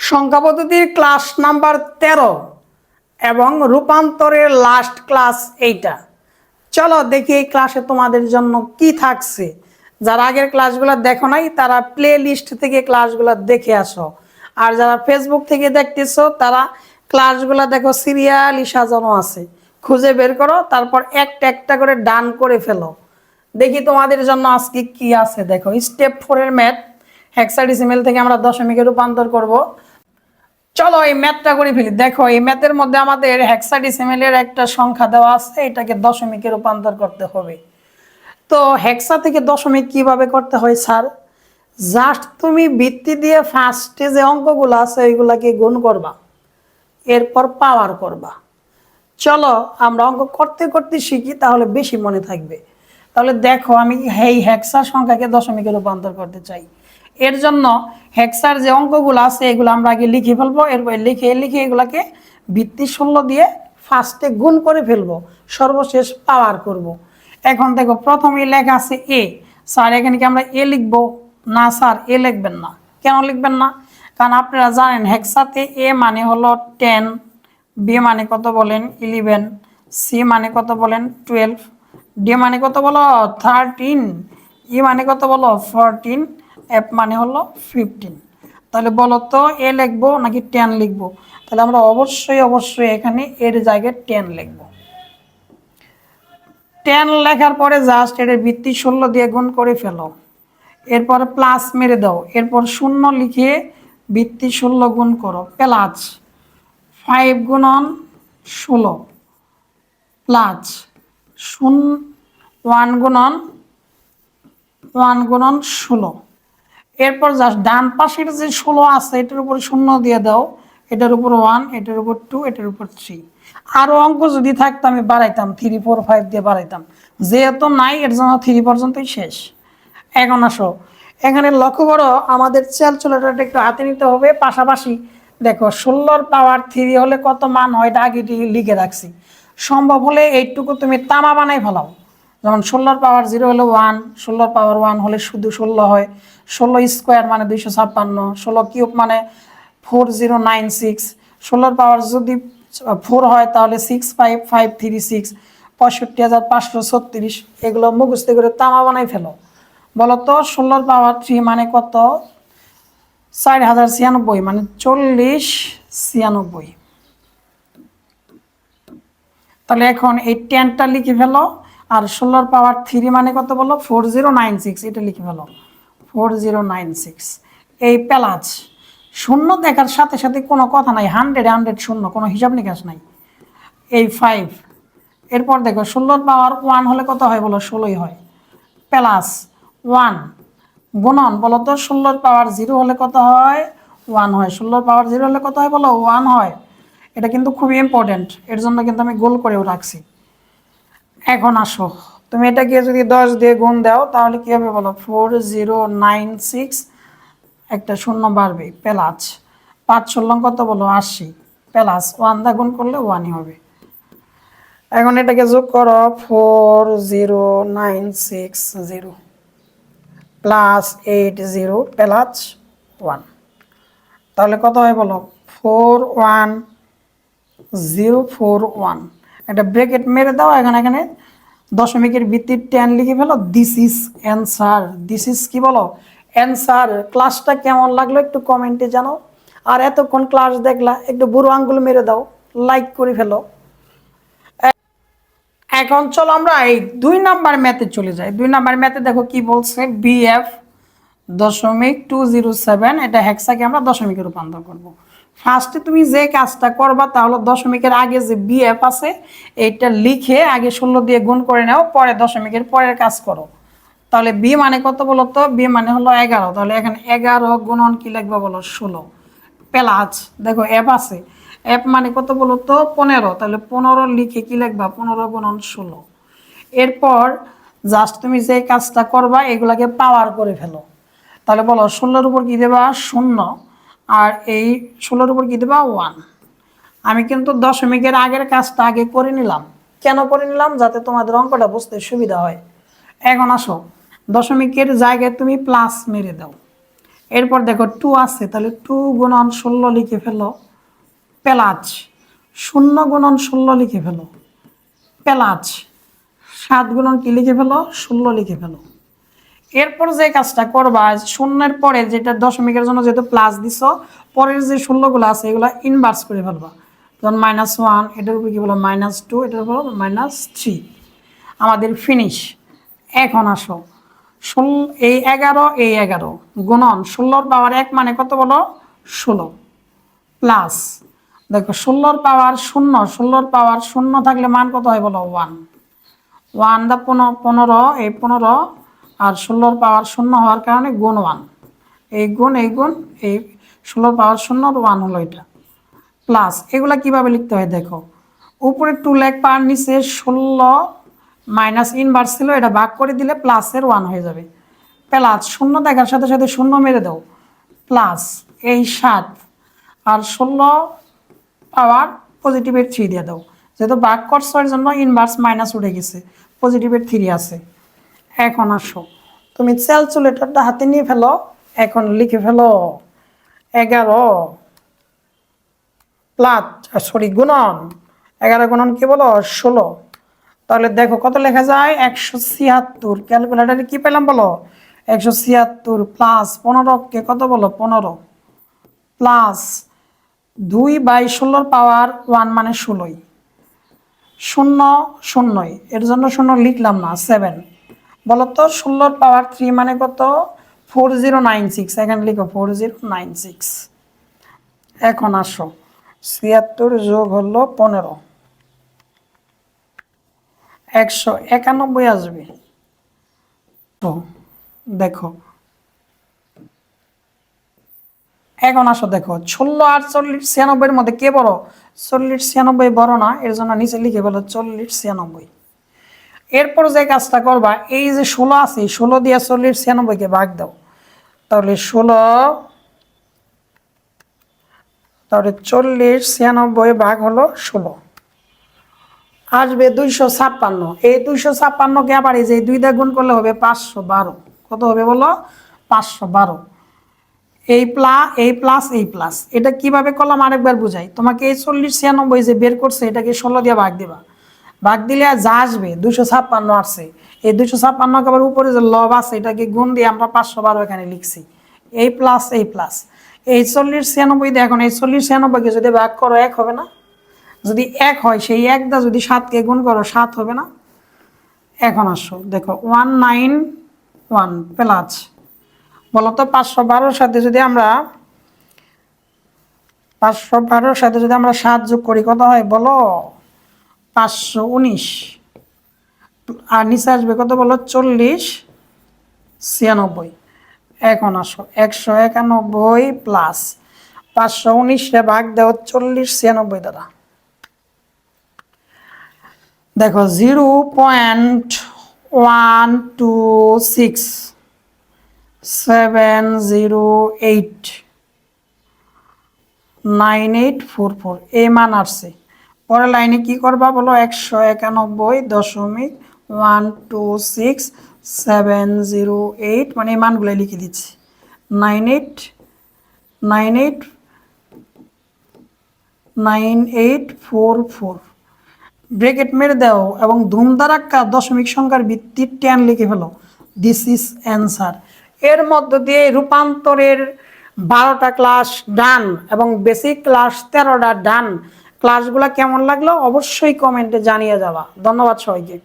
সংখ্যা পদ্ধতির class number 13 এবং রূপান্তরের লাস্ট ক্লাস এইটা। চলো দেখি এই ক্লাসে তোমাদের জন্য কি থাকছে। যারা আগের ক্লাসগুলো দেখো নাই তারা প্লে লিস্ট থেকে ক্লাসগুলো দেখে আসো, আর যারা ফেসবুক থেকে দেখতেছো তারা ক্লাসগুলো দেখো, সিরিয়ালি সাজানো আছে, খুঁজে বের করো, তারপর একটা একটা করে ডান করে ফেলো। দেখি তোমাদের জন্য আজকে কি আছে। দেখো, স্টেপ 4 এর ম্যাথ, হেক্সাডেসিমেল থেকে আমরা দশমিকে রূপান্তর করব। চলো এই ম্যাথটা করে ফেলি। দেখো, এই ম্যাথের মধ্যে আমাদের হেক্সাডেসিমেলের একটা সংখ্যা দেওয়া আছে, এটাকে দশমিকে রূপান্তর করতে হবে। তো হেক্সা থেকে দশমিক কিভাবে করতে হয় স্যার? জাস্ট তুমি ভিত্তি দিয়ে ফার্স্টে যে অঙ্কগুলো আছে ওইগুলাকে গুণ করবা, এরপর পাওয়ার করবা। চলো আমরা অঙ্ক করতে করতে শিখি, তাহলে বেশি মনে থাকবে। তাহলে দেখো, আমি এই হেক্সার সংখ্যাকে দশমিকে রূপান্তর করতে চাই। এর জন্য হেক্সার যে অঙ্কগুলো আছে এগুলো আমরা আগে লিখে ফেলবো, এরপর লিখে এগুলাকে ভিত্তি 16 দিয়ে ফার্স্টে গুণ করে ফেলবো, সর্বশেষ পাওয়ার করব। এখন দেখো, প্রথমেই লেখা আছে এ। স্যার এখানে কি আমরা এ লিখবো? না স্যার, এ লিখবেন না। কেন লিখবেন না? কারণ আপনারা জানেন হেক্সাতে এ মানে হলো 10, বি মানে কত বলেন 11, সি মানে কত বলেন 12, ডি মানে কত বলো 13, ই মানে কত বলো 14, এফ মানে হলো 15। তাহলে বলো তো এ লিখবো নাকি 10 লিখবো? তাহলে আমরা অবশ্যই এখানে এর জায়গায় 10 লিখবো। 10 লেখার পরে জাস্ট এর ভিত্তি 16 দিয়ে গুণ করে ফেলো, এরপর প্লাস মেরে দাও, এরপর শূন্য লিখে ভিত্তি 16 গুণ করো, প্লাস 5 গুণন 16 প্লাস 1 গুণন 16। এরপর জাস্ট ডান পাশের যে 16 আছে এটার উপর শূন্য দিয়ে দাও, এটার উপর 1, এটার উপর 2, এটার উপর 3। আরও অঙ্ক যদি থাকতো আমি বাড়াইতাম, 3 4 5 দিয়ে বাড়াইতাম, যেহেতু নাই এর জন্য 3 পর্যন্তই শেষ। এখন আসো, এখানে লক্ষ্য করো আমাদের ক্যালকুলেটরটা একটু হাতে নিতে হবে। পাশাপাশি দেখো 16 পাওয়ার 3 হলে কত মান হয় এটা আগে লিখে রাখছি। সম্ভব হলে এইটুকু তুমি তামা বানাই ফেলাও। যেমন 16 পাওয়ার 0 হলে 1, 16 পাওয়ার 1 হলে শুধু 16 হয়, 16 স্কোয়ার মানে 256, 16 কিউব মানে 4096, 16 পাওয়ার যদি 4 হয় তাহলে 65536, 65,536। এগুলো মুখস্থ করে তামা বানাই ফেলো। বলো তো 16 পাওয়ার 3 মানে কত? 4096 মানে 4096। তাহলে এখন এই 10টা লিখে ফেলো, আর 16 পাওয়ার 3 মানে কত বলো? 4096, এটা লিখে ফেলো 4096। এই প্লাস শূন্য দেখার সাথে সাথে কোনো কথা নাই, 100 শূন্য, কোনো হিসাব নিকাশ নাই। এই 5, এরপর দেখো 16 পাওয়ার 1 হলে কত হয় বলো? 16ই হয়, প্লাস 1 গুণন বলো তো 16 পাওয়ার 0 হলে কত হয়? 1 হয়। 16 পাওয়ার 0 হলে কত হয় বলো? 1 হয়। এটা কিন্তু খুবই ইম্পর্টেন্ট, এর জন্য কিন্তু আমি গোল করেও রাখছি। এখন আসো, তুমি এটাকে যদি 10 দিয়ে গুণ দাও তাহলে কি হবে বলো? 4096, একটা শূন্য বাড়বে, প্লাস 5 16 কত বলো? 80, প্লাস 1 দা গুণ করলে 1ই হবে। এখন এটাকে যোগ করো, 40960 প্লাস 80 প্লাস 1, তাহলে কত হয় বলো? 41041। একটা ব্রেকেট মেরে দাও, এখানে দশমিকের ভিত্তির 10 লিখে ফেলো। This is answer. This is কি বলো? অ্যান্সার। ক্লাসটা কেমন লাগলো একটু কমেন্টে জানাও। আর এতক্ষণ ক্লাস দেখলা, একটু বুড়ো আঙ্গুল মেরে দাও, লাইক করে ফেলো। এখন চলো আমরা এই 2 নাম্বার ম্যাথে চলে যাই। 2 নাম্বার ম্যাথে দেখো কি বলছে, BF.207, এটা হেক্সাকে আমরা দশমিকে রূপান্তর করব। ফার্স্টে তুমি যে কাজটা করবা তা হলো দশমিকের আগে যে BF আছে এইটা লিখে আগে 16 দিয়ে গুণ করে নাও, পরে দশমিকের পরের কাজ করো। তাহলে বি মানে কত বলো তো? বি মানে হলো 11। তাহলে এখানে 11 গুণন কি লিখবো বলো? 16, প্লাস দেখো এফ আছে, এফ মানে কত বলো তো? 15। তাহলে 15 লিখে কি লিখবা? 15 গুণন 16। এরপর জাস্ট তুমি যে কাজটা করবা এগুলাকে পাওয়ার করে ফেলো। তাহলে বলো 16-র উপর কি দেবা? 0, আর এই 16-র উপর কি দেবা? 1। আমি কিন্তু দশমিকের আগের কাজটা আগে করে নিলাম। কেন করে নিলাম? যাতে তোমাদের অঙ্কটা বুঝতে সুবিধা হয়। এখন আসো, দশমিকের জায়গায় তুমি প্লাস মেরে দাও, এরপর দেখো 2 আছে, তাহলে 2 গুণন 16 লিখে ফেলো প্লাস 0 গুণন 16 লিখে ফেলো প্লাস 7 গুণন কি লিখে ফেলো 16 লিখে ফেলো। এরপর যে কাজটা করবা, শূন্যের পরে যেটা দশমিকের জন্য যেহেতু প্লাস দিছ, পরের যে 16গুলো আছে এগুলো ইনভার্স করে ফেলবা। যেমন -1, এটার উপর কি বলো -2, এটার উপর -3, আমাদের ফিনিশ। এখন আসো এই 11 গুণন 16 পাওয়ার 1 মানে কত বলো 16 প্লাস দেখো 16 পাওয়ার 0, 16 পাওয়ার 0 থাকলে মান কত হয় বলো 1, 1 দা 15, এই 15 আর 16 পাওয়ার 0 হওয়ার কারণে গুণ 1, এই গুণ এই 16 পাওয়ার 0 1 হলো এটা প্লাস। এগুলা কিভাবে লিখতে হয় দেখো, উপরে 2 লেখ পাওয়ার নিচে 16 মাইনাস ইনভার্স ছিল, এটা ভাগ করে দিলে প্লাসের 1 হয়ে যাবে প্লাস 0 দেখার সাথে সাথে 0 মেরে দাও প্লাস এই 7 আর 16 পাওয়ার পজিটিভের 3 দিয়ে দাও, যেহেতু ভাগ করছো এর জন্য ইনভার্স মাইনাস উঠে গেছে, পজিটিভের 3 আছে। এখন আসো তুমি ক্যালকুলেটরটা হাতে নিয়ে ফেলো, এখন লিখে ফেলো 11 প্লাস গুণন 11 গুণন কি বলো 16, তাহলে দেখো কত লেখা যায় 176। ক্যালকুলেটারে কি পেলাম বলো 176 প্লাস 15 কে কত বলো 15 প্লাস 2/16 পাওয়ার 1 মানে 16, 0 0 এর জন্য 0 লিখলাম না 7, বলো তো 16 পাওয়ার 3 মানে কত 4096, এখানে লিখো 4096। এখন আসো 76 যোগ হলো 15, 191 আসবে। তো দেখো এখন আসো দেখো 16 আর 40 96 এর মধ্যে কে বড়, 40 96 বড় না, এর জন্য নিচে লিখে বলো 40 96। এরপর যে কাজটা করবা, এই যে 16 আছে 16 দিয়ে 40 96 কে ভাগ দাও, তাহলে 40 96 ভাগ হলো 16 আসবে 256। এই 256 কে আবার এই যে 2 দিয়ে গুণ করলে হবে 512, কত হবে বলো 512। এই প্লাস এটা কিভাবে করলাম আরেকবার বুঝাই তোমাকে। এই 40 96 যে বের করছে এটাকে 16 দিয়ে ভাগ দিবা, ভাগ দিলে যা আসবে 256 আসছে, এই 256 কে আবার উপরে যে লব আছে এটাকে গুণ দিয়ে আমরা 512 এখানে লিখছি। এই প্লাস এই 40 96 দিয়ে এখন এই 40 96 কে যদি ভাগ করো 1 হবে না, যদি 1 হয় সেই 1 দা যদি 7 কে গুণ করো 7 হবে না। এখন আসো দেখো 191 প্লাস বলতো 512 সাথে যদি আমরা 7 যোগ করি কত হয় বলো 519, আর নিচে আসবে কত বলো 40 96। এখন আসো 191 প্লাস 519 ভাগ দাও 40 96 দ্বারা, দেখো 0.1267089844 এই মান আসছে। পরের লাইনে কি করবা বলো 191.126,708 মানে এই মানগুলো লিখে দিচ্ছি 9844 ব্রেকেট মেরে দাও এবং ধুমধারাক্কা দশমিক সংখ্যার ভিত্তির 10 লিখে ফেলো, দিস ইজ অ্যান্সার। এর মধ্য দিয়ে রূপান্তরের 12টা ক্লাস ডান এবং বেসিক ক্লাস 13টা ডান। ক্লাসগুলো কেমন লাগলো অবশ্যই কমেন্টে জানিয়ে যাবা। ধন্যবাদ সবাইকে।